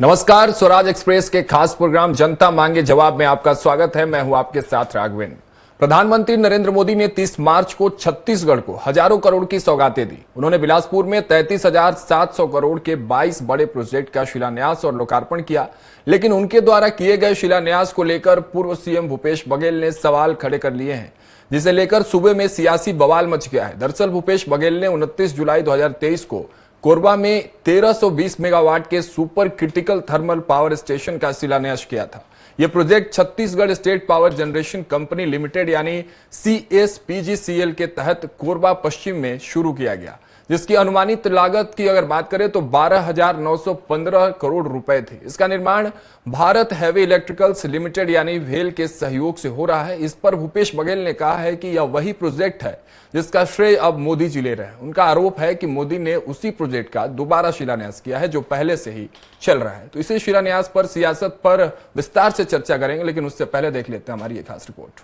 नमस्कार, स्वराज एक्सप्रेस के खास प्रोग्राम जनता मांगे जवाब में आपका स्वागत है। मैं हूं आपके साथ राघवेंद्र। प्रधानमंत्री नरेंद्र मोदी ने 30 मार्च को छत्तीसगढ़ को हजारों करोड़ की सौगातें दी। उन्होंने बिलासपुर में 33,700 करोड़ के 22 बड़े प्रोजेक्ट का शिलान्यास और लोकार्पण किया, लेकिन उनके द्वारा किए गए शिलान्यास को लेकर पूर्व सीएम भूपेश बघेल ने सवाल खड़े कर लिए हैं, जिसे लेकर सूबे में सियासी बवाल मच गया है। दरअसल भूपेश बघेल ने 29 जुलाई 2023 को कोरबा में 1320 मेगावाट के super critical thermal power station का शिलान्यास किया था। यह project Chhattisgarh state power generation company limited यानी CSPGCL के तहत कोरबा पश्चिम में शुरू किया गया, जिसकी अनुमानित लागत की अगर बात करें तो 12,915 करोड़ रुपए थी। इसका निर्माण भारत हैवी इलेक्ट्रिकल्स लिमिटेड यानी भेल के सहयोग से हो रहा है। इस पर भूपेश बघेल ने कहा है कि यह वही प्रोजेक्ट है जिसका श्रेय अब मोदी जी ले रहे हैं। उनका आरोप है कि मोदी ने उसी प्रोजेक्ट का दोबारा शिलान्यास किया है जो पहले से ही चल रहा है। तो इसी शिलान्यास पर, सियासत पर विस्तार से चर्चा करेंगे, लेकिन उससे पहले देख लेते हैं हमारी एक खास रिपोर्ट।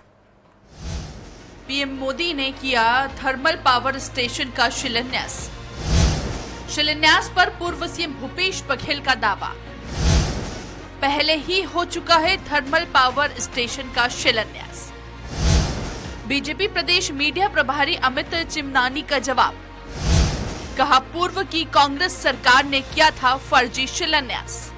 पीएम मोदी ने किया थर्मल पावर स्टेशन का शिलान्यास। शिलान्यास पर पूर्व सीएम भूपेश बघेल का दावा, पहले ही हो चुका है थर्मल पावर स्टेशन का शिलान्यास। बीजेपी प्रदेश मीडिया प्रभारी अमित चिमनानी का जवाब, कहा पूर्व की कांग्रेस सरकार ने किया था फर्जी शिलान्यास।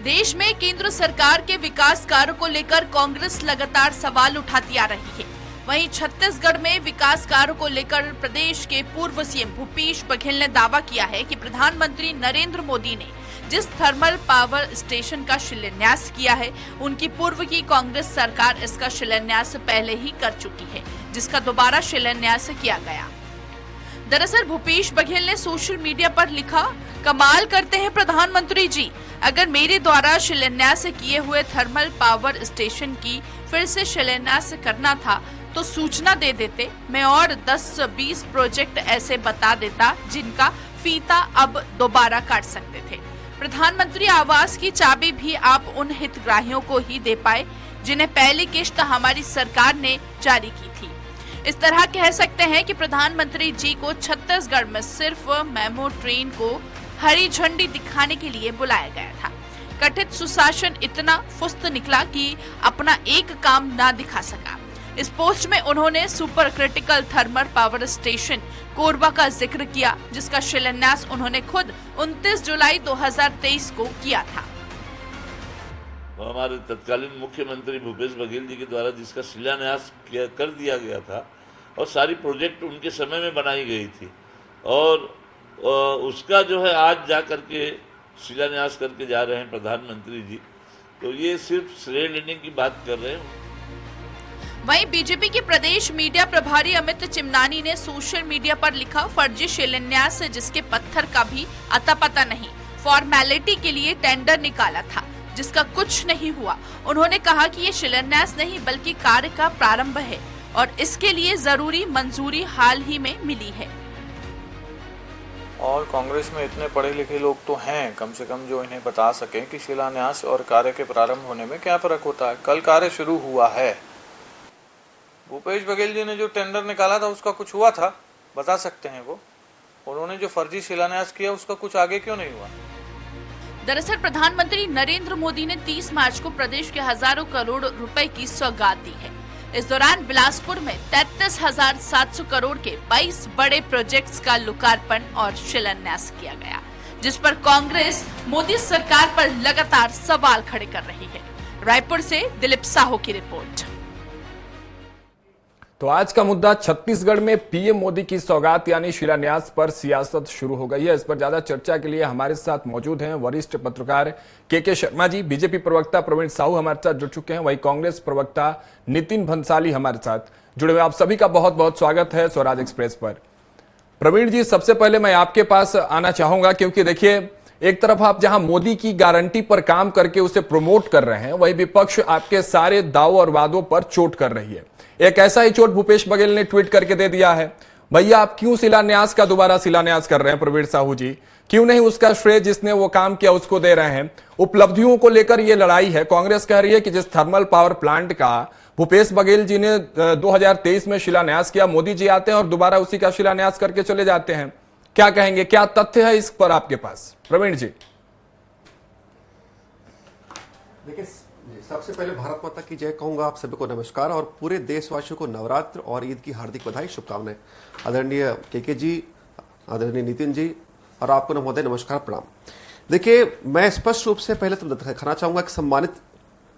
देश में केंद्र सरकार के विकास कार्य को लेकर कांग्रेस लगातार सवाल उठाती आ रही है। वहीं छत्तीसगढ़ में विकास कार्य को लेकर प्रदेश के पूर्व सीएम भूपेश बघेल ने दावा किया है कि प्रधानमंत्री नरेंद्र मोदी ने जिस थर्मल पावर स्टेशन का शिलान्यास किया है, उनकी पूर्व की कांग्रेस सरकार इसका शिलान्यास पहले ही कर चुकी है, जिसका दोबारा शिलान्यास किया गया। दरअसल भूपेश बघेल ने सोशल मीडिया पर लिखा, कमाल करते हैं प्रधानमंत्री जी, अगर मेरे द्वारा शिलान्यास किए हुए थर्मल पावर स्टेशन की फिर से शिलान्यास करना था तो सूचना दे देते, मैं और 10-20 प्रोजेक्ट ऐसे बता देता जिनका फीता अब दोबारा काट सकते थे। प्रधानमंत्री आवास की चाबी भी आप उन हितग्राहियों को ही दे पाए जिन्हें पहली किश्त हमारी सरकार ने जारी की थी। इस तरह कह सकते हैं कि प्रधानमंत्री जी को छत्तीसगढ़ में सिर्फ मेमो ट्रेन को हरी झंडी दिखाने के लिए बुलाया गया था। कथित सुशासन इतना फुस्त निकला कि अपना एक काम ना दिखा सका। इस पोस्ट में उन्होंने super critical thermal power station Korba का जिक्र किया, जिसका शिलान्यास उन्होंने खुद 29 जुलाई 2023 को किया था। हमारे तत्कालीन मुख्यमंत्री भूपेश बघेल जी के द्वारा जिसका शिलान्यास कर दिया गया था और सारी प्रोजेक्ट उनके समय में बनाई गई थी, और उसका जो है आज जा करके शिलान्यास करके जा रहे हैं प्रधानमंत्री जी, तो ये सिर्फ श्रेय लेने की बात कर रहे हैं। वहीं बीजेपी के प्रदेश मीडिया प्रभारी अमित चिमनानी ने सोशल मीडिया पर लिखा, फर्जी शिलान्यास जिसके पत्थर का भी अता पता नहीं, फॉर्मेलिटी के लिए टेंडर निकाला था जिसका कुछ नहीं हुआ। उन्होंने कहा कि ये शिलान्यास नहीं बल्कि कार्य का प्रारंभ है और इसके लिए जरूरी मंजूरी हाल ही में मिली है। और कांग्रेस में इतने पढ़े लिखे लोग तो हैं कम से कम जो इन्हें बता सकें कि शिलान्यास और कार्य के प्रारंभ होने में क्या फर्क होता है। कल कार्य शुरू हुआ है। भूपेश बघेल जी ने जो टेंडर निकाला था उसका कुछ हुआ था, बता सकते हैं वो। उन्होंने जो फर्जी शिलान्यास किया उसका कुछ आगे क्यों नहीं हुआ। दरअसल प्रधानमंत्री नरेंद्र मोदी ने 30 मार्च को प्रदेश के हजारों करोड़ रुपए की सौगात दी है। इस दौरान बिलासपुर में 33,700 करोड़ के 22 बड़े प्रोजेक्ट्स का लोकार्पण और शिलान्यास किया गया, जिस पर कांग्रेस मोदी सरकार पर लगातार सवाल खड़े कर रही है। रायपुर से दिलीप साहू की रिपोर्ट। तो आज का मुद्दा छत्तीसगढ़ में पीएम मोदी की सौगात यानी शिलान्यास पर सियासत शुरू हो गई है। इस पर ज्यादा चर्चा के लिए हमारे साथ मौजूद हैं वरिष्ठ पत्रकार के शर्मा जी, बीजेपी प्रवक्ता प्रवीण साहू हमारे साथ जुड़ चुके हैं, वही कांग्रेस प्रवक्ता नितिन भंसाली हमारे साथ जुड़े हुए। आप सभी का बहुत बहुत स्वागत है स्वराज एक्सप्रेस पर। प्रवीण जी, सबसे पहले मैं आपके पास आना चाहूंगा, क्योंकि देखिए एक तरफ आप जहां मोदी की गारंटी पर काम करके उसे प्रमोट कर रहे हैं, वही विपक्ष आपके सारे दावों और वादों पर चोट कर रही है। एक ऐसा ही चोट भूपेश बघेल ने ट्वीट करके दे दिया है, भैया आप क्यों शिलान्यास का दोबारा शिलान्यास कर रहे हैं प्रवीण साहू जी, क्यों नहीं उसका श्रेय जिसने वो काम किया उसको दे रहे हैं। उपलब्धियों को लेकर ये लड़ाई है। कांग्रेस कह रही है कि जिस थर्मल पावर प्लांट का भूपेश बघेल जी ने 2023 में शिलान्यास किया, मोदी जी आते हैं और दोबारा उसी का शिलान्यास करके चले जाते हैं। क्या कहेंगे, क्या तथ्य है इस पर आपके पास प्रवीण जी? देखिए, सबसे पहले भारत माता की जय कहूंगा, आप सभी को नमस्कार और पूरे देशवासियों को नवरात्र और ईद की हार्दिक बधाई, शुभकामनाएं। आदरणीय के जी, आदरणीय नितिन जी और आपको महोदय नमस्कार, प्रणाम। देखिए, मैं स्पष्ट रूप से पहले तो दिखाना चाहूंगा कि सम्मानित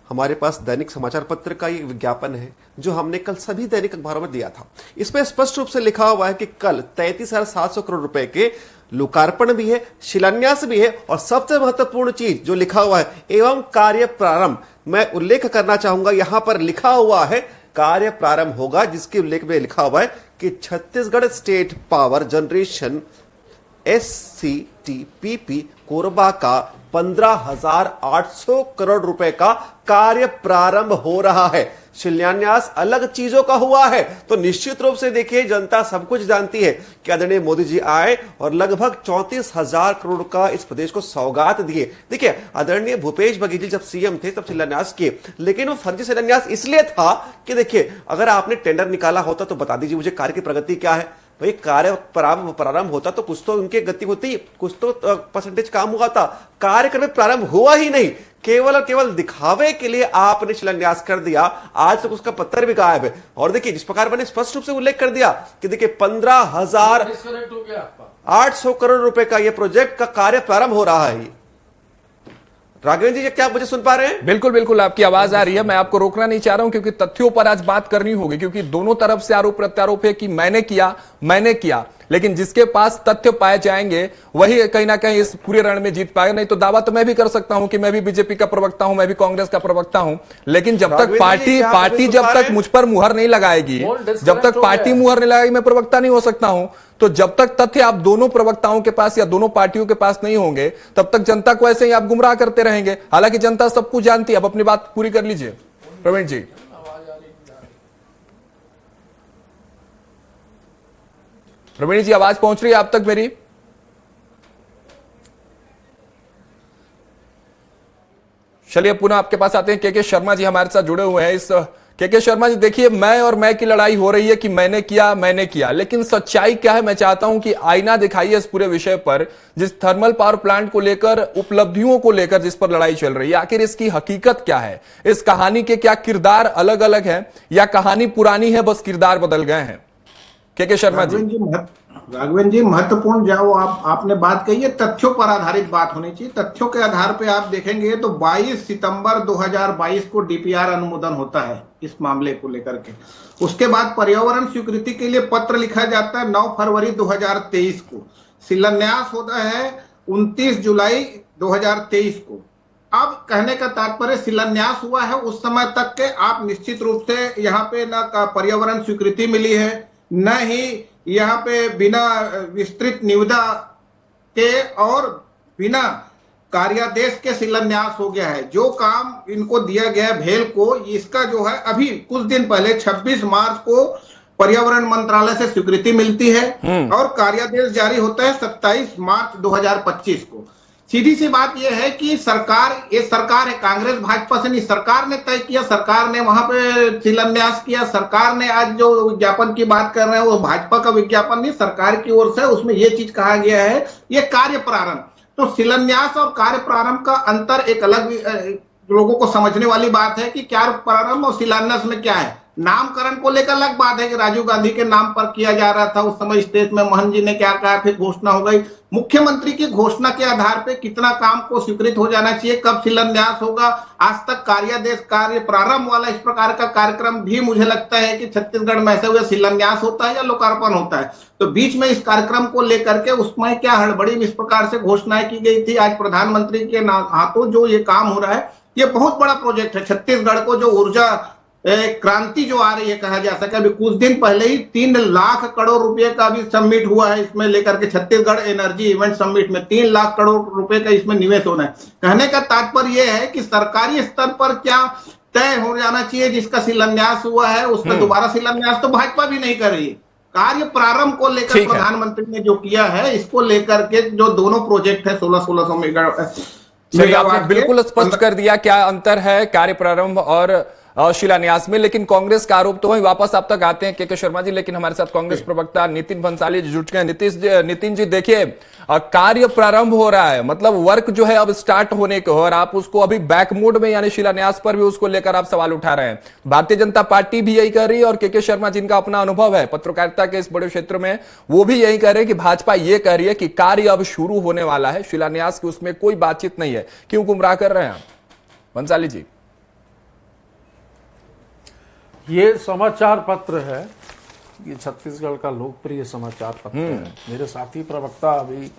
हमारे पास दैनिक समाचार पत्र का ये विज्ञापन है जो हमने कल सभी दैनिक अखबारों में दिया था। इसमें स्पष्ट रूप से लिखा हुआ है कि कल 33,700 करोड़ रुपए के लोकार्पण भी है, शिलान्यास भी है और सबसे महत्वपूर्ण चीज जो लिखा हुआ है एवं कार्य प्रारंभ, मैं उल्लेख करना चाहूंगा, यहां पर लिखा हुआ है कार्य प्रारंभ होगा, जिसके उल्लेख में लिखा हुआ है कि Chhattisgarh state power generation SCTPP Korba का 15,800 करोड़ रुपए का कार्य प्रारंभ हो रहा है। शिलान्यास अलग चीजों का हुआ है। तो निश्चित रूप से देखिए, जनता सब कुछ जानती है कि आदरणीय मोदी जी आए और लगभग 34,000 करोड़ का इस प्रदेश को सौगात दिए। देखिए, आदरणीय भूपेश बघेल जी जब सीएम थे तब शिलान्यास किए, लेकिन वो फर्जी शिलान्यास इसलिए था कि देखिए, अगर आपने टेंडर निकाला होता तो बता दीजिए मुझे कार्य की प्रगति क्या है। भाई, कार्य प्रारंभ होता तो कुछ तो उनके गति होती, कुछ तो परसेंटेज काम हुआ था। कार्यक्रम प्रारंभ हुआ ही नहीं, केवल और केवल दिखावे के लिए आपने शिलान्यास कर दिया। आज तक उसका पत्थर भी गायब है। और देखिए, जिस प्रकार मैंने स्पष्ट रूप से उल्लेख कर दिया कि देखिए 15,800 करोड़ रुपए का यह प्रोजेक्ट का कार्य प्रारंभ हो रहा है। राघवेंद्र जी, क्या आप मुझे सुन पा रहे हैं? बिल्कुल बिल्कुल, आपकी आवाज आ रही है। मैं आपको रोकना नहीं चाह रहा हूं क्योंकि तथ्यों पर आज बात करनी होगी, क्योंकि दोनों तरफ से आरोप प्रत्यारोप है कि मैंने किया, लेकिन जिसके पास तथ्य पाए जाएंगे वही कहीं ना कहीं इस पूरे रण में जीत पाएगा। नहीं तो दावा तो मैं भी कर सकता हूं कि मैं भी बीजेपी का प्रवक्ता हूं, मैं भी कांग्रेस का प्रवक्ता हूं, लेकिन जब तक पार्टी जब तक मुझ पर मुहर नहीं लगाएगी, जब तक पार्टी मुहर नहीं लगाएगी, मैं प्रवक्ता नहीं हो सकता हूं। तो जब तक तथ्य आप दोनों प्रवक्ताओं के पास या दोनों पार्टियों के पास नहीं होंगे, तब तक जनता को ऐसे ही आप गुमराह करते रहेंगे। हालांकि जनता सब कुछ जानती है। अब अपनी बात पूरी कर लीजिए प्रवीण जी। प्रवीण जी, आवाज पहुंच रही है आप तक मेरी? चलिए पुनः आपके पास आते हैं। के शर्मा जी हमारे साथ जुड़े हुए हैं। इस के शर्मा जी, देखिए, मैं की लड़ाई हो रही है कि मैंने किया, लेकिन सच्चाई क्या है? मैं चाहता हूं कि आईना दिखाइए इस पूरे विषय पर, जिस थर्मल पावर प्लांट को लेकर, उपलब्धियों को लेकर जिस पर लड़ाई चल रही है, आखिर इसकी हकीकत क्या है? इस कहानी के क्या किरदार अलग अलग हैं या कहानी पुरानी है, बस किरदार बदल गए हैं? के शर्मा जी। राघवेंद्र जी, महत्वपूर्ण जो आपने बात कही है, तथ्यों पर आधारित बात होनी चाहिए। तथ्यों के आधार पे आप देखेंगे तो 22 सितंबर 2022 को डीपीआर अनुमोदन होता है इस मामले को लेकर के। उसके बाद पर्यावरण स्वीकृति के लिए पत्र लिखा जाता है 9 फरवरी 2023 को। शिलान्यास होता है 29 जुलाई 2023 को। अब कहने का तात्पर्य, शिलान्यास हुआ है उस समय तक के आप निश्चित रूप से यहाँ पे न पर्यावरण स्वीकृति मिली है, न ही यहाँ पे बिना विस्तृत निविदा के और बिना कार्यादेश के शिलान्यास हो गया है। जो काम इनको दिया गया भेल को, इसका जो है अभी कुछ दिन पहले 26 मार्च को पर्यावरण मंत्रालय से स्वीकृति मिलती है और कार्यादेश जारी होता है 27 मार्च 2025 को। सीधी सी बात यह है कि ये सरकार है, कांग्रेस भाजपा से नहीं, सरकार ने तय किया, सरकार ने वहां पे शिलान्यास किया। सरकार ने आज जो विज्ञापन की बात कर रहे हैं वो भाजपा का विज्ञापन नहीं, सरकार की ओर से उसमें ये चीज कहा गया है, ये कार्य प्रारंभ। तो शिलान्यास और कार्य प्रारंभ का अंतर एक अलग लोगों को समझने वाली बात है कि कार्य प्रारंभ और शिलान्यास में क्या है। नामकरण को लेकर अलग बात है कि राजीव गांधी के नाम पर किया जा रहा था, उस समय स्टेज में मोहन जी ने क्या कहा, फिर घोषणा हो गई। मुख्यमंत्री की घोषणा के आधार पे कितना काम को स्वीकृत हो जाना चाहिए, कब शिलान्यास होगा, आज तक कार्यादेश कार्य प्रारंभ वाला इस प्रकार का कार्यक्रम भी मुझे लगता है कि छत्तीसगढ़ में ऐसे हुए शिलान्यास होता है या लोकार्पण होता है। तो बीच में इस कार्यक्रम को लेकर के उसमें क्या हड़बड़ी इस प्रकार से घोषणाएं की गई थी। आज प्रधानमंत्री के हाथों जो ये काम हो रहा है, ये बहुत बड़ा प्रोजेक्ट है। छत्तीसगढ़ को जो ऊर्जा क्रांति जो आ रही है कहा जा सके, अभी कुछ दिन पहले ही 3 लाख करोड़ रुपए का भी समिट हुआ है इसमें लेकर के, छत्तीसगढ़ एनर्जी इवेंट समिट में 3 लाख करोड़ रुपए का इसमें निवेश होना है। कहने का तात्पर्य यह है कि सरकारी स्तर पर क्या तय हो जाना चाहिए, जिसका शिलान्यास हुआ है उसका दोबारा शिलान्यास तो भाजपा भी नहीं कर रही है। कार्य प्रारंभ को लेकर प्रधानमंत्री ने जो किया है, इसको लेकर के जो दोनों प्रोजेक्ट है 1600 मेगावाट, आपने बिल्कुल स्पष्ट कर दिया क्या अंतर है कार्य प्रारंभ और शिलान्यास में। लेकिन कांग्रेस का आरोप तो वही वापस आप तक आते हैं के शर्मा जी, लेकिन हमारे साथ कांग्रेस प्रवक्ता नितिन भंसाली जी जुट गए। नितिन जी देखिए, कार्य प्रारंभ हो रहा है, मतलब वर्क जो है अब स्टार्ट होने को, और आप उसको अभी बैक मोड में यानी शिलान्यास पर भी उसको लेकर आप सवाल उठा रहे हैं। भारतीय जनता पार्टी भी यही कर रही है और के शर्मा जिनका अपना अनुभव है पत्रकारिता के इस बड़े क्षेत्र में, वो भी यही कह रहे हैं कि भाजपा ये कह रही है कि कार्य अब शुरू होने वाला है, शिलान्यास की उसमें कोई बातचीत नहीं है। क्यों गुमराह कर रहे हैं आप भंसाली जी? ये समाचार पत्र है, ये छत्तीसगढ़ का लोकप्रिय समाचार पत्र है। मेरे साथी प्रवक्ता अभी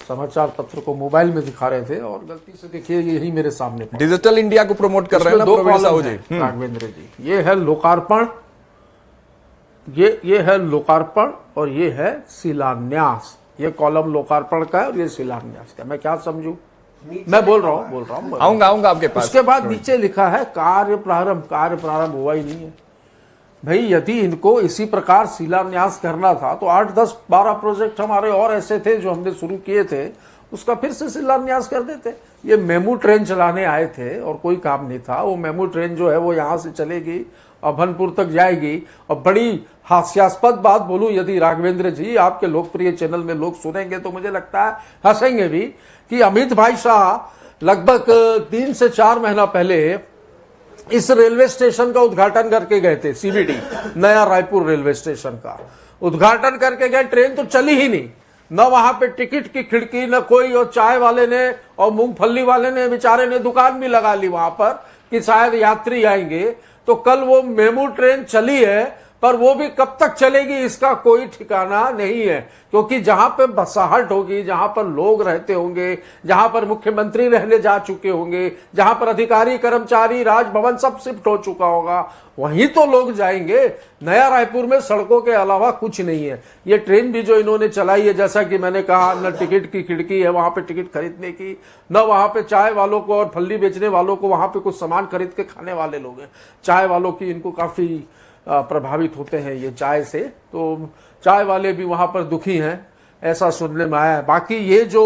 समाचार पत्र को मोबाइल में दिखा रहे थे और गलती से देखिए यही मेरे सामने पड़ा। डिजिटल इंडिया को प्रमोट कर रहे हैं ना दो प्रवीण साहू कॉलम जी। हैं, राघवेंद्र जी। ये है लोकार्पण, ये है लोकार्पण और ये है शिलान्यास। ये कॉलम लोकार्पण का है और ये शिलान्यास का। मैं क्या समझू? मैं बोल रहा हूँ आऊंगा आपके पास। उसके बाद नीचे लिखा है कार्य प्रारंभ हुआ ही नहीं है। भाई यदि इनको इसी प्रकार शिलान्यास करना था तो 8, 10, 12 प्रोजेक्ट हमारे और ऐसे थे जो हमने शुरू किए थे, उसका फिर से शिलान्यास कर देते। ये मेमू ट्रेन चलाने आए थे और कोई काम नहीं था। वो मेमू ट्रेन जो है वो यहां से चलेगी, अभनपुर तक जाएगी। और बड़ी हास्यास्पद बात बोलूं, यदि राघवेंद्र जी आपके लोकप्रिय चैनल में लोग सुनेंगे तो मुझे लगता है हंसेंगे भी, कि अमित भाई शाह लगभग 3 से 4 महीना पहले इस रेलवे स्टेशन का उद्घाटन करके गए थे। सीबीडी नया रायपुर रेलवे स्टेशन का उद्घाटन करके गए। ट्रेन तो चली ही नहीं, न वहां पे टिकट की खिड़की न कोई, और चाय वाले ने और मूंगफली वाले ने बेचारे ने दुकान भी लगा ली वहां पर कि शायद यात्री आएंगे। तो कल वो मेमू ट्रेन चली है, पर वो भी कब तक चलेगी इसका कोई ठिकाना नहीं है। क्योंकि जहां पे बसाहट होगी, जहां पर लोग रहते होंगे, जहां पर मुख्यमंत्री रहने जा चुके होंगे, जहां पर अधिकारी कर्मचारी राजभवन सब शिफ्ट हो चुका होगा, वहीं तो लोग जाएंगे। नया रायपुर में सड़कों के अलावा कुछ नहीं है। ये ट्रेन भी जो इन्होंने चलाई है, जैसा कि मैंने कहा, न टिकट की खिड़की है वहां पे टिकट खरीदने की, न वहां पे चाय वालों को और फल्ली बेचने वालों को वहां पे कुछ सामान खरीद के खाने वाले लोग हैं। चाय वालों की इनको काफी प्रभावित होते हैं ये चाय से, तो चाय वाले भी वहां पर दुखी हैं, ऐसा सुनने में आया है। बाकी ये जो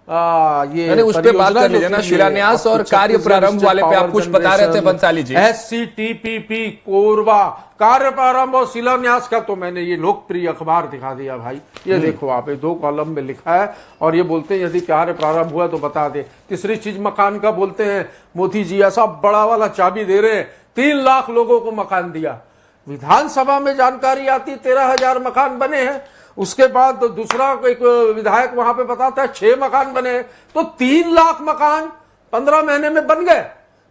ये उस पे बात कर लीजिए ना, शिलान्यास और कार्य प्रारंभ वाले पे आप कुछ बता रहे थे भंसाली जी। SCTPP कोरबा कार्य प्रारंभ और शिलान्यास का तो मैंने ये लोकप्रिय अखबार दिखा दिया भाई। ये देखो आप, ये 2 कॉलम में लिखा है और ये बोलते हैं यदि कार्य प्रारंभ हुआ तो बता दे। तीसरी चीज मकान का बोलते हैं, मोदी जी ऐसा बड़ा वाला चाबी दे रहे हैं, 3 लाख लोगों को मकान दिया। विधानसभा में जानकारी आती 13,000 मकान बने हैं। उसके बाद दूसरा एक विधायक वहां पे बताता है 6 मकान बने, तो 3 लाख मकान 15 महीने में बन गए।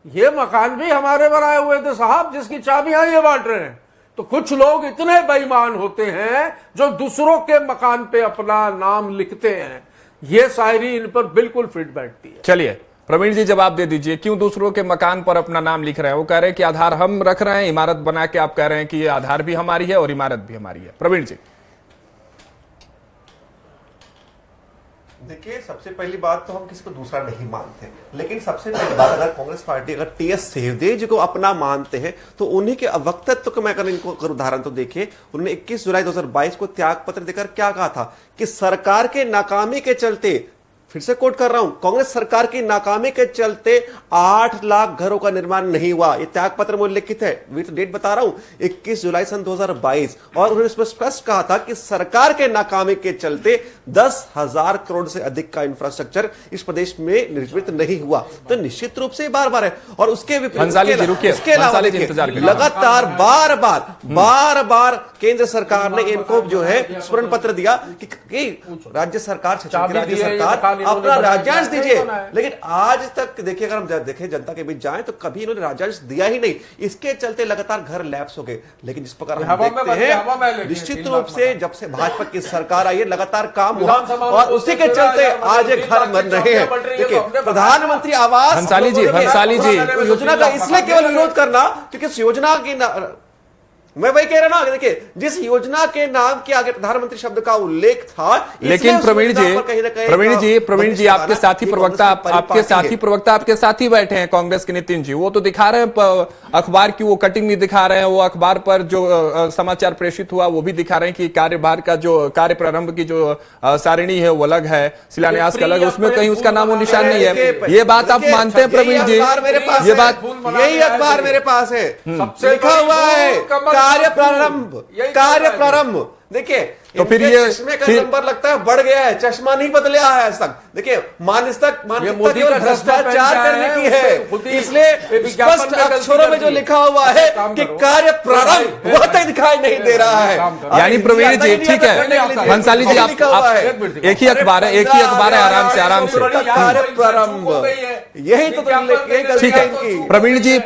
ये मकान भी हमारे बनाए हुए थे साहब, जिसकी चाबियां ये बांट रहे हैं। तो कुछ लोग इतने बेईमान होते हैं जो दूसरों के मकान पे अपना नाम लिखते हैं। ये शायरी इन पर बिल्कुल फिट बैठती है। चलिए प्रवीण जी जवाब दे दीजिए, क्यों दूसरों के मकान पर अपना नाम लिख रहे हैं? वो कह रहे हैं कि आधार हम रख रहे हैं, इमारत बना के आप कह रहे हैं कि ये आधार भी हमारी है और इमारत भी हमारी है। प्रवीण जी देखिए, सबसे पहली बात तो हम किसी को दूसरा नहीं मानते, लेकिन सबसे पहली बात, अगर कांग्रेस पार्टी अगर टीएस सिंहदेव को अपना मानते हैं तो उन्हीं के वक्तत्व को मैं इनको अगर उदाहरण तो देखिए, उन्होंने 21 जुलाई 2022 को त्याग पत्र देकर क्या कहा था कि सरकार के नाकामी के चलते, फिर से कोट कर रहा हूं, कांग्रेस सरकार की नाकामी के चलते 8 लाख घरों का निर्माण नहीं हुआ। यह त्याग पत्र में उल्लेखित है, विथ डेट बता रहा हूं, 21 जुलाई सन 2022। और उन्होंने इसमें स्पष्ट कहा था कि सरकार के नाकामी के चलते 10,000 करोड़ से अधिक का इंफ्रास्ट्रक्चर इस प्रदेश में निर्मित नहीं हुआ। तो निश्चित रूप से बार बार है। और उसके इसके अलावा लगातार बार बार केंद्र सरकार ने इनको जो है स्मरण पत्र दिया कि राज्य सरकार अपना राज्यांश दीजिए, लेकिन आज तक देखिए, अगर हम देखें जनता के बीच जाएं तो कभी इन्होंने राज्यांश दिया ही नहीं। इसके चलते लगातार घर लैप्स हो गए। लेकिन जिस प्रकार हम देखते हैं, निश्चित रूप से जब से भाजपा की सरकार आई है लगातार काम हुआ और उसी के चलते आज घर बन रहे हैं। देखिए, प्रधानमंत्री आवास भंसाली जी योजना का इसलिए केवल विरोध करना क्योंकि इस योजना की मैं वही कह रहा हूं ना, देखिए जिस योजना के नाम के आगे प्रधानमंत्री शब्द का उल्लेख था, लेकिन प्रवीण जी आपके साथी प्रवक्ता आपके साथ ही बैठे हैं कांग्रेस के नितिन जी, वो तो दिखा रहे हैं अखबार की वो कटिंग भी दिखा रहे हैं, वो अखबार पर जो समाचार प्रेषित हुआ वो भी दिखा रहे हैं कि कार्यभार का जो कार्य प्रारंभ की जो सारिणी है वो अलग है, शिलान्यास का अलग है, उसमें कहीं उसका नाम और निशान नहीं है। ये बात आप मानते हैं प्रवीण जी? ये बात यही अखबार मेरे पास है, लिखा हुआ है कार्य प्रारंभ। देखिए तो फिर ये चश्मे का नंबर लगता है बढ़ गया है, चश्मा नहीं बदला है आज तक। देखिए मानसिकता केवल भ्रष्टाचार करने की है, इसलिए स्पष्ट अक्षरों में जो लिखा हुआ है कि कार्य प्रारंभ वह तक दिखाई नहीं दे रहा है। यानी प्रवीण जी ठीक है, भंसाली जी आप एक ही अखबार है आराम से कार्य प्रारंभ, यही तो ठीक है। प्रवीण जी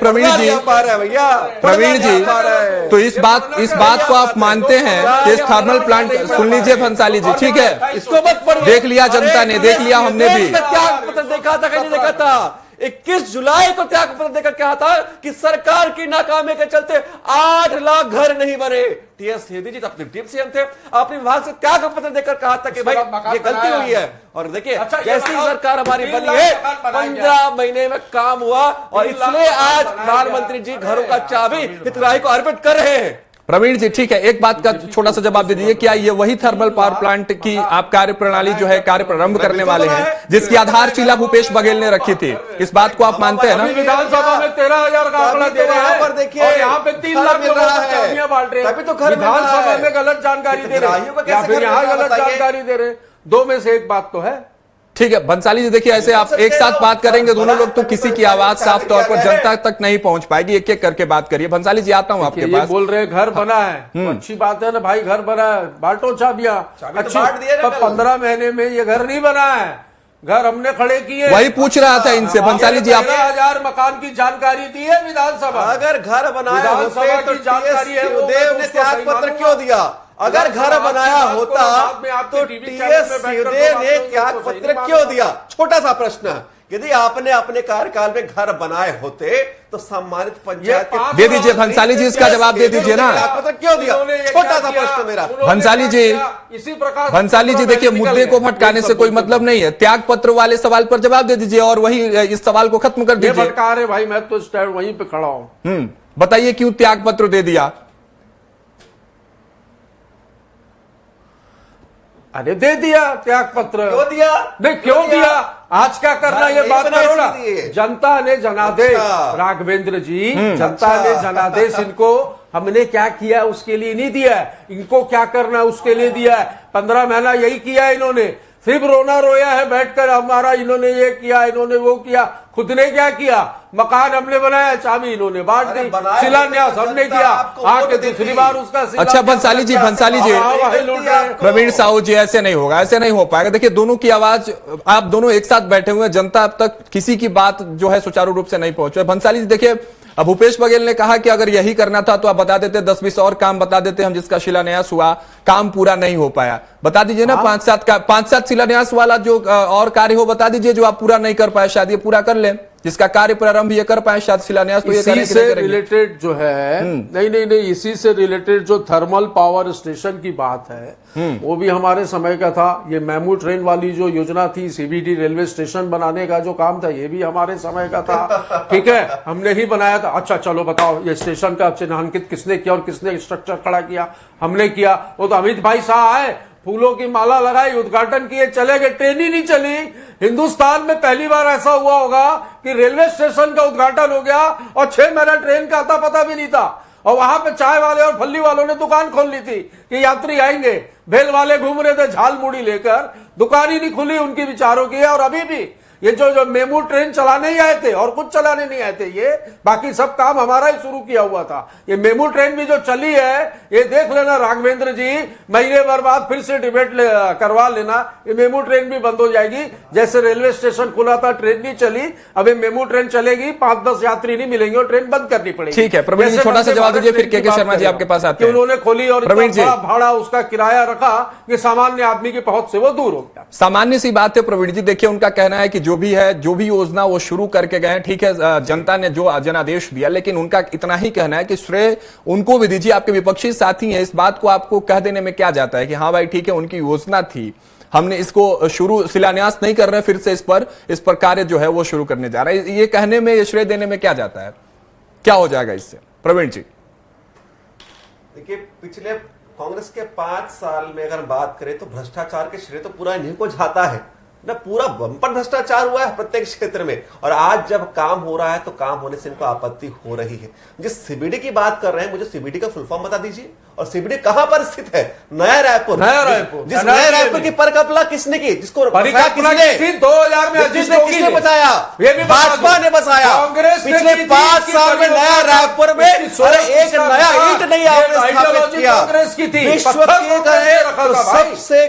तो इस बात को आप मानते हैं कि इस थर्मल प्लांट, सुन लीजिए भंसाली जी, ठीक है, इसको मत पढ़िए, देख लिया जनता ने, देख लिया हमने भी। त्याग पत्र देखा था कि नहीं देखा था? 21 जुलाई को त्याग पत्र देखकर कहा था कि सरकार की नाकामी के चलते 8 लाख घर नहीं बने। टीएस सेठी जी अपनी टीम सीएम थे, अपने विभाग से त्याग पत्र देकर कहा था कि भाई ये गलती हुई है, और देखिए जैसी सरकार हमारी बनी है 15 महीने में काम हुआ, और इसलिए आज प्रधानमंत्री जी घरों का चाबी हितग्राही को अर्पित कर रहे हैं। प्रवीण जी ठीक है, एक बात का छोटा सा जवाब दे दीजिए, क्या ये वही थर्मल पावर प्लांट की आप कार्य प्रणाली जो है कार्य प्रारंभ करने वाले हैं जिसकी आधारशिला भूपेश बघेल ने रखी थी? इस बात को आप मानते हैं ना? विधानसभा में 13,000 का आंकड़ा दे रहे हैं, देखिए और यहाँ पे 3 लाख लोगों को चाबियां बांट रहे हैं। विधानसभा में गलत जानकारी दे रहे हैं या फिर यहाँ गलत जानकारी दे रहे हैं, दो में से एक बात तो है। ठीक है भंसाली जी, देखिए ऐसे आप एक साथ बात करेंगे दोनों लोग तो किसी की आवाज साफ तौर पर जनता तक नहीं पहुंच पाएगी, एक एक करके बात करिए। भंसाली जी आता हूं आपके पास। बोल रहे घर बना है तो अच्छी बात है ना भाई, घर बना है, बांटो चाबियां, अच्छी। 15 महीने में ये घर नहीं बना है, घर हमने खड़े किए। वही पूछ रहा था इनसे भंसाली जी, आप 15,000 मकान की जानकारी दी है विधानसभा। अगर घर बनाया विधानसभा की जानकारी है, देव ने त्याग पत्र क्यों दिया? अगर घर बनाया होता तो टीएस सिंहदेव ने त्याग पत्र क्यों दिया? छोटा सा प्रश्न, यदि आपने अपने कार्यकाल में घर बनाए होते तो सम्मानित पंचायत दे दीजिए। भंसाली जी इसका जवाब दे दीजिए ना, त्याग पत्र क्यों दिया? छोटा सा प्रश्न मेरा। भंसाली जी, इसी प्रकार भंसाली जी देखिए मुद्दे को भटकाने से कोई मतलब नहीं है, त्याग पत्र वाले सवाल पर जवाब दे दीजिए और वही इस सवाल को खत्म कर दीजिए। भटका रहे भाई, मैं तो स्टैंड वहीं पे खड़ा हूं। बताइए क्यों त्याग पत्र दे दिया? अरे दे दिया त्याग पत्र, क्यों दिया? नहीं क्यों दिया? आज क्या करना ये बात करो ना। जनता ने जनादेश, राघवेंद्र जी, जनता ने जनादेश इनको हमने क्या किया उसके लिए नहीं दिया है, इनको क्या करना उसके लिए दिया है। 15 महीना यही किया है इन्होंने, सिर्फ रोना रोया है बैठकर, हमारा इन्होंने ये किया, इन्होंने वो किया। खुद ने क्या किया? मकान हमने बनाया, चाबी इन्होंने बांट दी, शिलान्यास हमने किया, आके दूसरी बार उसका। अच्छा भंसाली जी, प्रवीण साहू जी, ऐसे नहीं होगा, ऐसे नहीं हो पाएगा। देखिए दोनों की आवाज, आप दोनों एक साथ बैठे हुए हैं, जनता अब तक किसी की बात जो है सुचारू रूप से नहीं पहुंचे। भंसाली जी देखिए, भूपेश बघेल ने कहा कि अगर यही करना था तो आप बता देते, 10-20 और काम बता देते हम जिसका शिलान्यास हुआ, काम पूरा नहीं हो पाया। बता दीजिए ना 5-7 शिलान्यास वाला जो और कार्य हो बता दीजिए जो आप पूरा नहीं कर पाए, शायद ये पूरा कर लें, जिसका कार्य प्रारंभ ये कर पाए, शायद शिलान्यास तो ये इसी से रिलेटेड जो है नहीं, इसी से रिलेटेड जो थर्मल पावर स्टेशन की बात है वो भी हमारे समय का था। ये मेमू ट्रेन वाली जो योजना थी, सीबीडी रेलवे स्टेशन बनाने का जो काम था, ये भी हमारे समय का था। ठीक है, हमने ही बनाया था। अच्छा चलो बताओ, ये स्टेशन का चिन्हांकित किसने किया और किसने स्ट्रक्चर खड़ा किया? हमने किया। वो तो अमित भाई साहब आए, फूलों की माला लगाई, उद्घाटन किए, चले गए, ट्रेन ही नहीं चली। हिंदुस्तान में पहली बार ऐसा हुआ होगा कि रेलवे स्टेशन का उद्घाटन हो गया और 6 महीना ट्रेन का आता पता भी नहीं था, और वहां पे चाय वाले और फल्ली वालों ने दुकान खोल ली थी कि यात्री आएंगे। भेल वाले घूम रहे थे झाल मुड़ी लेकर, दुकान ही नहीं खुली उनकी विचारों की। और अभी भी ये जो मेमू ट्रेन चलाने ही आए थे और कुछ चलाने नहीं आए थे, ये बाकी सब काम हमारा ही शुरू किया हुआ था। ये मेमू ट्रेन भी जो चली है, ये देख लेना राघवेंद्र जी, महीने भर बाद फिर से डिबेट करवा लेना, ये मेमू ट्रेन भी बंद हो जाएगी। जैसे रेलवे स्टेशन खुला था, ट्रेन नहीं चली, अब ये मेमू ट्रेन चलेगी, 5-10 यात्री नहीं मिलेंगे और ट्रेन बंद करनी पड़ेगी। ठीक है प्रवीण जी, छोटा सा जवाब दीजिए, फिर के शर्मा जी आपके पास आते हैं। उन्होंने खोली और भाड़ा उसका किराया रखा कि सामान्य आदमी की पहुंच से वो दूर हो गया। सामान्य सी बात है प्रवीण जी, देखिए उनका कहना है कि जो भी है, जो भी योजना वो शुरू करके गए, ठीक है, जनता ने जो जनादेश दिया, लेकिन उनका इतना ही कहना है कि श्रेय उनको भी दीजिए, आपके विपक्षी साथी हैं, इस बात को आपको कह देने में क्या जाता है कि हाँ भाई ठीक है, उनकी योजना थी, हमने इसको शुरू शिलान्यास नहीं कर रहे, फिर से इस पर कार्य जो है वो शुरू करने जा रहे हैं, ये कहने में, ये श्रेय देने में क्या जाता है, क्या हो जाएगा इससे? प्रवीण जी देखिए, पिछले कांग्रेस के 5 साल में अगर बात करें तो भ्रष्टाचार के श्रेय तो पूरा इन्हीं को जाता है ना, पूरा बंपर भ्रष्टाचार हुआ है प्रत्येक क्षेत्र में। और आज जब काम हो रहा है तो काम होने से इनको आपत्ति हो रही है। जिस सीबीडी की बात कर रहे हैं, मुझे सीबीडी का फुल फॉर्म बता दीजिए, और सीबीडी कहां पर स्थित है? नया रायपुर। जिस नया रायपुर की परिकल्पना किसने की, जिसको 2000 में किसने बचाया? भाजपा ने बचाया। पिछले 5 साल में नया रायपुर में अरे एक नया ईंट नहीं आपने स्थापित किया। विश्व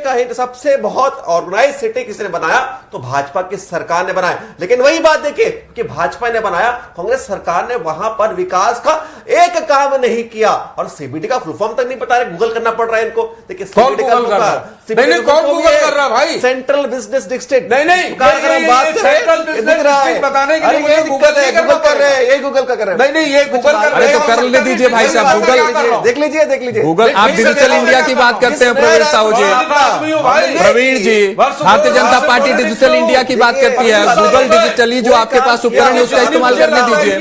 के सबसे बहुत ऑर्गेनाइज सिटी किसने बनाया? तो भाजपा की सरकार ने बनाया। लेकिन वही बात देखिए कि भाजपा ने बनाया, कांग्रेस सरकार ने वहां पर विकास का एक काम नहीं किया। और सीबीडी का फुल फॉर्म तक नहीं पता है, गूगल करना पड़ रहा है इनको। देखिए सीबीडी का कौन गूगल कर रहा है भाई? Central business district. नहीं सेंट्रल बिजनेस बताने के लिए गूगल कर रहे हैं, ये गूगल का कर रहे हैं। नहीं, ये गूगल कर रहे हैं। तो कर ले दीजिए भाई साहब, गूगल देख लीजिए गूगल। आप डिजिटल इंडिया की बात करते हैं प्रवीण साहू जी, प्रवीण जी, Bharatiya Janata party digital India की बात करती है, गूगल डिजिटली जो आपके पास उपकरण है उसका इस्तेमाल करने दीजिए।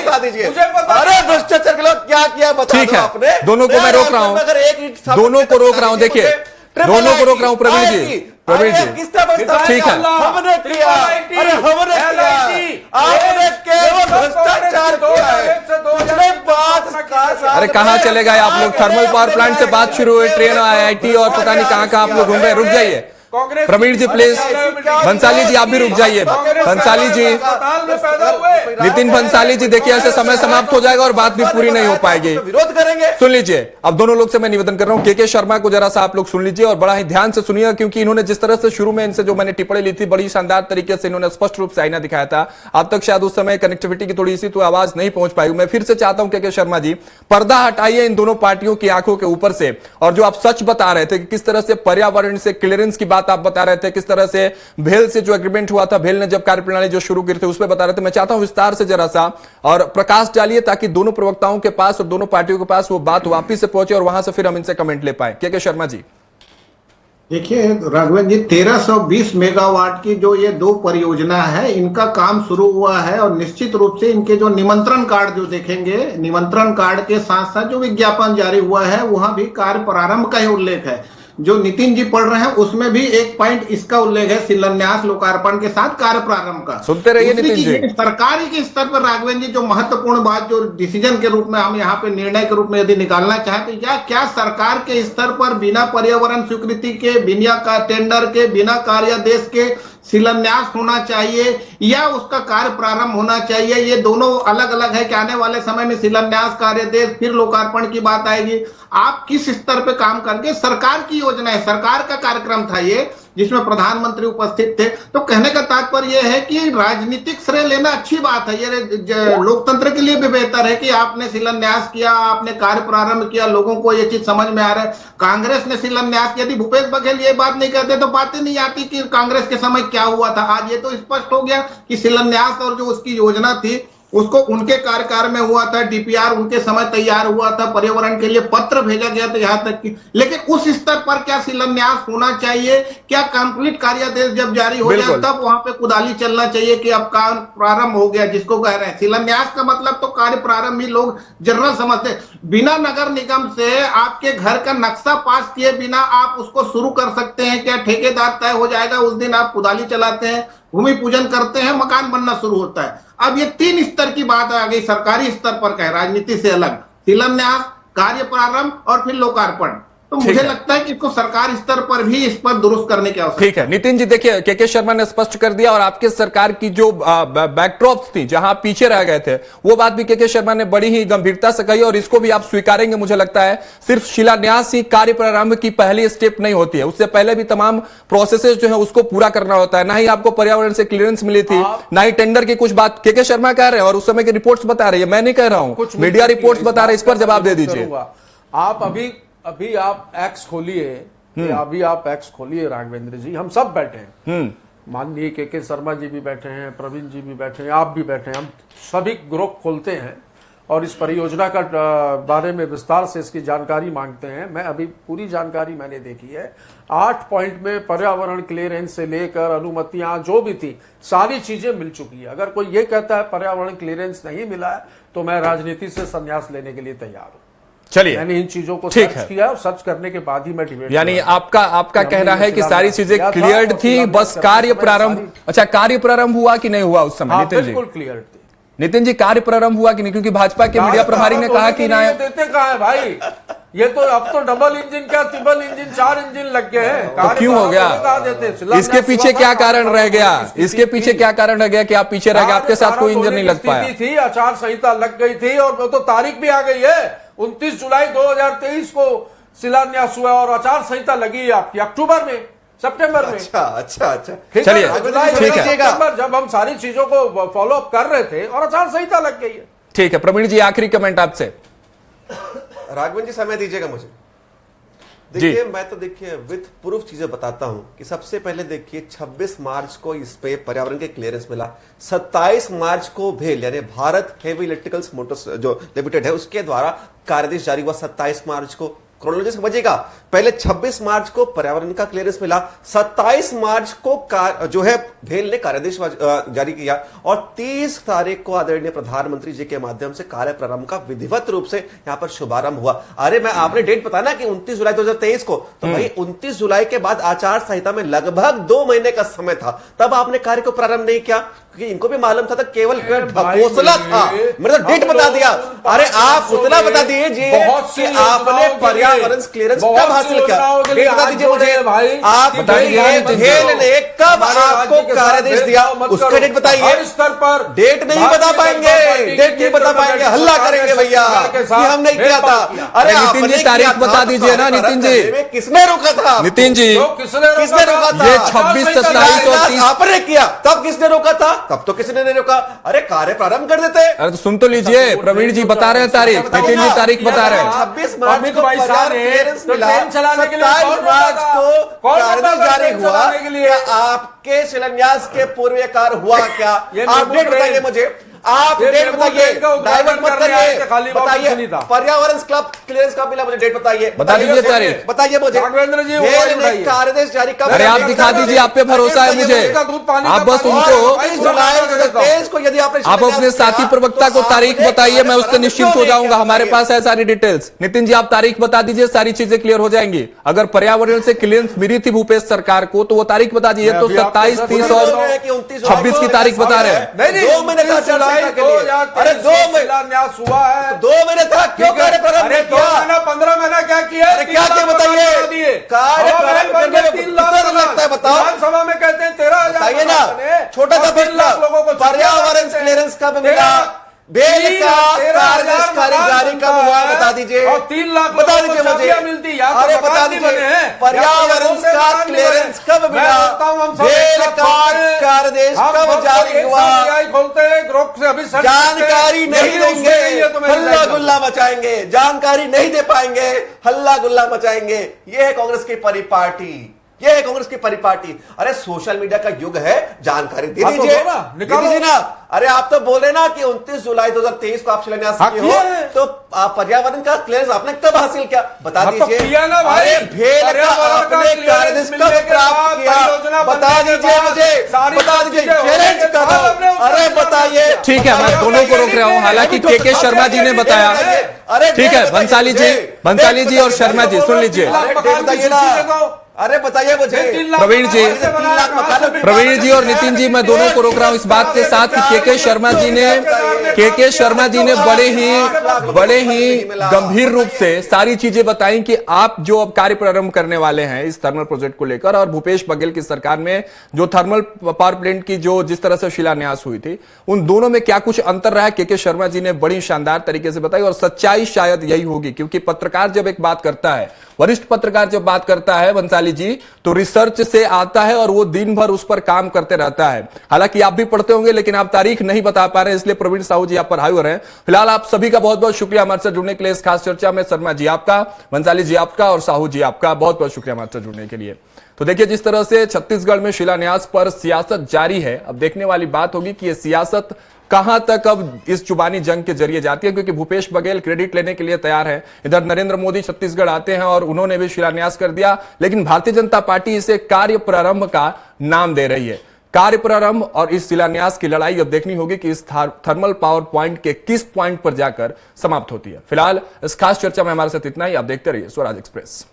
बता दीजिए, अरे भ्रष्टाचार के लोग क्या किया बता ठीक दो है, आपने। दोनों को मैं रोक रहा हूं, दोनों को रोक रहा हूं। देखिए, दोनों को रोक रहा हूं प्रवीण जी, प्रवीण जी ठीक है, हमने किया, अरे हमने किया, आपने केवल भ्रष्टाचार किया है। पिछले 5 साल अरे कहां चले गए आप लोग? थर्मल पावर प्लांट से बात शुरू हुई, ट्रेन, IIT और पता नहीं कहां आप लोग घूम रहे हैं। रुक जाइए प्रवीण जी प्लीज, भंसाली जी आप भी रुक जाइए, भंसाली जी, नितिन भंसाली जी, देखिए ऐसे समय समाप्त हो जाएगा और बात भी पूरी नहीं हो पाएगी, विरोध करेंगे। सुन लीजिए, अब दोनों लोग से मैं निवेदन कर रहा हूं, के शर्मा को जरा सा आप लोग सुन लीजिए और बड़ा ही ध्यान से सुनिएगा, क्योंकि इन्होंने जिस तरह से शुरू में इनसे जो मैंने टिप्पणी ली थी, बड़ी शानदार तरीके से इन्होंने स्पष्ट रूप से आईना दिखाया था। अब तक शायद उस समय कनेक्टिविटी की थोड़ी सी तो आवाज नहीं पहुंच पाई। मैं फिर से चाहता हूं के शर्मा जी, पर्दा हटाइए इन दोनों पार्टियों की आंखों के ऊपर से, और जो आप सच बता रहे थे कि किस तरह से पर्यावरण से क्लियरेंस की बात आप बता रहे थे, किस तरह से भेल से जो एग्रीमेंट हुआ था, भेल ने जब कार्यप्रणाली जो शुरू की थी उस पर बता रहे थे। मैं चाहता हूं विस्तार से जरा सा और प्रकाश डालिए ताकि दोनों प्रवक्ताओं के पास और दोनों पार्टियों के पास वो बात वापिस से पहुंचे और वहां से फिर हम इनसे कमेंट ले पाए। के शर्मा जी देखिए राघवेंद्र जी, 1320 मेगावाट की जो ये 2 परियोजना है, इनका काम शुरू हुआ है और निश्चित रूप से इनके जो निमंत्रण कार्ड जो देखेंगे, निमंत्रण कार्ड के साथ साथ जो विज्ञापन जारी हुआ है वहां भी कार्य प्रारंभ का ही उल्लेख है। जो नितिन जी पढ़ रहे हैं उसमें भी एक पॉइंट इसका उल्लेख है, शिलान्यास लोकार्पण के साथ कार्य प्रारंभ का। सुनते रहिए नितिन जी। सरकारी के स्तर पर राघवेंद्र जी जो महत्वपूर्ण बात जो डिसीजन के रूप में हम यहाँ पे निर्णय के रूप में यदि निकालना चाहें तो क्या सरकार के स्तर पर बिना पर्यावरण स्वीकृति के, बिना टेंडर के, बिना कार्यादेश के शिलान्यास होना चाहिए या उसका कार्य प्रारंभ होना चाहिए? ये दोनों अलग अलग है कि आने वाले समय में शिलान्यास, कार्यादेश, फिर लोकार्पण की बात आएगी। आप किस स्तर पे काम करके, सरकार की योजना है, सरकार का कार्यक्रम था ये, जिसमें प्रधानमंत्री उपस्थित थे। तो कहने का तात्पर्य यह है कि राजनीतिक श्रेय लेना अच्छी बात है, ये लोकतंत्र के लिए भी बेहतर है कि आपने शिलान्यास किया, आपने कार्य प्रारंभ किया, लोगों को ये चीज समझ में आ रहा है। कांग्रेस ने शिलान्यास किया, यदि भूपेश बघेल ये बात नहीं कहते तो बातें नहीं आती कि कांग्रेस के समय क्या हुआ था। आज ये तो स्पष्ट हो गया कि शिलान्यास और जो उसकी योजना थी उसको उनके कार्यकाल में हुआ था, डीपीआर उनके समय तैयार हुआ था, पर्यावरण के लिए पत्र भेजा गया था यहां तक कि, लेकिन उस स्तर पर क्या शिलान्यास होना चाहिए? क्या कंप्लीट कार्यादेश जब जारी हो जाए तब वहां पे कुदाली चलना चाहिए कि अब काम प्रारंभ हो गया, जिसको कह रहे हैं शिलान्यास का मतलब तो कार्य प्रारंभ ही लोग जनरल समझते। बिना नगर निगम से आपके घर का नक्शा पास किए बिना आप उसको शुरू कर सकते हैं क्या? ठेकेदार तय हो जाएगा, उस दिन आप कुदाली चलाते हैं, भूमि पूजन करते हैं, मकान बनना शुरू होता है। अब ये 3 स्तर की बात आ गई, सरकारी स्तर पर कह, राजनीति से अलग, शिलान्यास, कार्य प्रारंभ और फिर लोकार्पण। तो मुझे लगता है कि इसको सरकार स्तर पर भी इस पर दुरुस्त करने की आवश्यकता है। ठीक है नितिन जी, देखिए के शर्मा ने स्पष्ट कर दिया और आपके सरकार की जो बैकड्रॉप्स थी जहां पीछे रह गए थे वो बात भी के शर्मा ने बड़ी ही गंभीरता से कही और इसको भी आप स्वीकारेंगे मुझे लगता है। सिर्फ शिलान्यास ही कार्य प्रारंभ की पहली स्टेप नहीं होती है, उससे पहले भी तमाम प्रोसेसेस जो है उसको पूरा करना होता है। ना ही आपको पर्यावरण से क्लियरेंस मिली थी, ना ही टेंडर की कुछ बात के शर्मा कह रहे हैं और उस समय की रिपोर्ट्स बता रही है, मैं नहीं कह रहा हूं, मीडिया रिपोर्ट्स बता रहे, इस पर जवाब दे दीजिए। आप अभी आप एक्स खोलिए कि अभी आप एक्स खोलिए राघवेंद्र जी, हम सब बैठे हैं, माननीय के शर्मा जी भी बैठे हैं, प्रवीण जी भी बैठे हैं, आप भी बैठे हैं, हम सभी ग्रुप खोलते हैं और इस परियोजना का बारे में विस्तार से इसकी जानकारी मांगते हैं। मैं अभी पूरी जानकारी मैंने देखी है। 8 पॉइंट में पर्यावरण क्लियरेंस से लेकर अनुमतियां जो भी थी सारी चीजें मिल चुकी है। अगर कोई ये कहता है पर्यावरण क्लियरेंस नहीं मिला है तो मैं राजनीति से संन्यास लेने के लिए तैयार हूं। चलिए, मैंने इन चीजों को ठीक सर्च है। किया और सर्च करने के बाद ही मैं डिबेट, यानी आपका कहना है कि सारी चीजें क्लियर्ड थी, बस कार्य प्रारंभ, अच्छा कार्य प्रारंभ हुआ कि नहीं हुआ उस समय? हाँ, नितिन जी, बिल्कुल क्लियर थी। नितिन जी, कार्य प्रारंभ हुआ कि नहीं? क्योंकि भाजपा के मीडिया प्रभारी ने कहा कि ना, देते कहा है भाई, ये तो अब तो डबल इंजन क्या ट्रिपल इंजन 4 इंजन लग गए हैं। तो क्यों हो गया? इसके पीछे क्या कारण रह गया? इसके पीछे क्या कारण रह गया कि आप पीछे रह गए? आपके साथ कोई इंजन नहीं लग पाया थी, आचार संहिता लग गई थी और वो तो तारीख भी आ गई है। 29 जुलाई 2023 को शिलान्यास हुआ और आचार संहिता लगी है आपकी अक्टूबर में, सितंबर में। अच्छा चलिए, ठीक है। सितंबर जब हम सारी चीजों को फॉलो अप कर रहे थे और आचार संहिता लग गई है। ठीक है, प्रवीण जी आखिरी कमेंट आपसे। राघवन जी समय दीजिएगा मुझे। देखिए, मैं तो देखिए विद प्रूफ चीजें बताता हूं कि सबसे पहले देखिए 26 मार्च को इस पे पर्यावरण के क्लियरेंस मिला। 27 मार्च को भेल यानी भारत हेवी इलेक्ट्रिकल्स मोटर्स जो लिमिटेड है उसके द्वारा कार्यादेश जारी हुआ 27 मार्च को। क्रोनोलॉजी समझिएगा, पहले 26 मार्च को पर्यावरण का क्लियरेंस मिला, 27 मार्च को जो है भेल ने कार्यादेश जारी किया और 30 तारीख को आदरणीय प्रधानमंत्री जी के माध्यम से कार्य प्रारंभ का विधिवत रूप से यहां पर शुभारंभ हुआ। अरे मैं आपने डेट बताया ना कि 29 जुलाई 2023 को, तो भाई 29 जुलाई के बाद आचार संहिता में लगभग 2 महीने का समय था, तब आपने कार्य को प्रारंभ नहीं किया क्योंकि इनको भी मालूम था केवल ढकोसला था। मैंने तो डेट बता दिया। अरे आप उतना बता दीजिए कि आपने पर्यावरण क्लियरेंस कब हासिल किया, डेट बता दीजिए मुझे। आप भेल ने कब आपको कार्यादेश दिया उसका डेट बताइए। स्तर पर डेट नहीं बता पाएंगे, डेट नहीं बता पाएंगे, हल्ला करेंगे भैया कि हम नहीं किया था। अरे नितिन जी तारीख बता दीजिए ना। नितिन जी, किसने रोका था? नितिन जी, किसने रोका था? ये 26, 27 और 30 आपने किया, तब किसने रोका था? तब तो किसी ने नहीं रोका। अरे कार्य प्रारंभ कर देते। अरे तो सुन तो लीजिए, प्रवीण जी बता रहे हैं तारीख, नितिन जी तारीख बता रहे हैं। 26 मार्च को क्लियरेंस मिला, 27 मार्च को कार्यादेश जारी हुआ। क्या आपके शिलान्यास के पूर्व ये कार्य हुआ क्या? आप डेट बताइए मुझे, आप डेट बताइए, डाइवर्ट मत करिए, बताइए पर्यावरण क्लब क्लियरेंस कब मिला, मुझे डेट बताइए, बता दीजिए तारीख, बताइए मुझे। राघवेंद्र जी कार्यादेश जारी कब? अरे आप दिखा दीजिए, आप पे भरोसा है मुझे। आप बस उनको, 29 जुलाई 2023 को यदि आपने आप अपने साथी प्रवक्ता को तारीख बताइए, मैं उससे निश्चिंत हो जाऊंगा। हमारे पास है सारी डिटेल्स। नितिन जी आप तारीख बता दीजिए, सारी चीजें क्लियर हो जाएंगी। अगर पर्यावरण से क्लियरेंस मिली थी भूपेश सरकार को तो वो तारीख बता दीजिए। तो 27, 30 और 26 की तारीख बता रहे हैं। 2 महीने था। अरे 2 शिलान्यास हुआ है, 2 महीने था, क्यों कार्य प्रारंभ नहीं किया? 15 महीना क्या किया? क्या क्या बताइए? कार्य प्रारंभ करने में कितना लगता है बताओ? विधानसभा में कहते हैं 13,000 बताइए ना, छोटा सा 3 लाख लोगों को पर्यावरण क्लियरेंस कब मिला? बेल का कार्यादेश जारी कब हुआ बता दीजिए। और 3 लाख बता दीजिए मुझे। मिलती। अरे बता दीजिए पर्यावरण का क्लियरेंस कब मिला? बेल का कार्यादेश कब जारी हुआ? खोलते हैं ग्रुप से अभी जानकारी नहीं देंगे, हल्ला गुल्ला मचाएंगे। जानकारी नहीं दे पाएंगे, हल्ला गुल्ला मचाएंगे। ये है कांग्रेस की परिपाटी, ये है कांग्रेस की परिपाटी। अरे सोशल मीडिया का युग है, जानकारी दे दीजिए ना। अरे आप तो बोले ना कि 29 जुलाई 2023 को आप शिलान्यास किए हो, तो पर्यावरण का क्लियरेंस आपने कब हासिल किया बता दीजिए। अरे भेल का आपने कार्यादेश कब प्राप्त किया बता दीजिए मुझे, बता दीजिए, चैलेंज करो। अरे बताइए। ठीक है, मैं दोनों को रोक रहा हूं। हालांकि के शर्मा जी ने बताया। अरे ठीक है, बंसाली जी और शर्मा जी सुन लीजिए। अरे बताइए मुझे। प्रवीण जी और नितिन जी, मैं दोनों को रोक रहा हूं इस बात के साथ कि के शर्मा जी ने बड़े ही गंभीर रूप से सारी चीजें बताई कि आप जो अब कार्य प्रारंभ करने वाले हैं इस थर्मल प्रोजेक्ट को लेकर, और भूपेश बघेल की सरकार में जो थर्मल पावर प्लांट की जो जिस तरह से शिलान्यास हुई थी, उन दोनों में क्या कुछ अंतर रहा है, के शर्मा जी ने बड़ी शानदार तरीके से बताई। और सच्चाई शायद यही होगी, क्योंकि पत्रकार जब एक बात करता है वरिष्ठ पत्रकार जब बात करता है बंसाली जी, तो रिसर्च से आता है और वो दिन भर उस पर काम करते रहता है। हालांकि आप भी पढ़ते होंगे, लेकिन आप तारीख नहीं बता पा रहे हैं, इसलिए प्रवीण साहू जी आप पर हाई हो रहे हैं। फिलहाल आप सभी का बहुत बहुत शुक्रिया हमारे साथ जुड़ने के लिए इस खास चर्चा में। शर्मा जी आपका, बंसाली जी आपका और साहू जी आपका बहुत बहुत शुक्रिया हमारे साथ जुड़ने के लिए। तो देखिए, जिस तरह से छत्तीसगढ़ में शिलान्यास पर सियासत जारी है, अब देखने वाली बात होगी कि यह सियासत कहां तक अब इस जुबानी जंग के जरिए जाती है, क्योंकि भूपेश बघेल क्रेडिट लेने के लिए तैयार है। इधर नरेंद्र मोदी छत्तीसगढ़ आते हैं और उन्होंने भी शिलान्यास कर दिया, लेकिन भारतीय जनता पार्टी इसे कार्य प्रारंभ का नाम दे रही है। कार्य प्रारंभ और इस शिलान्यास की लड़ाई अब देखनी होगी कि इस थर्मल पावर पॉइंट के किस पॉइंट पर जाकर समाप्त होती है। फिलहाल इस खास चर्चा में हमारे साथ इतना ही। आप देखते रहिए स्वराज एक्सप्रेस।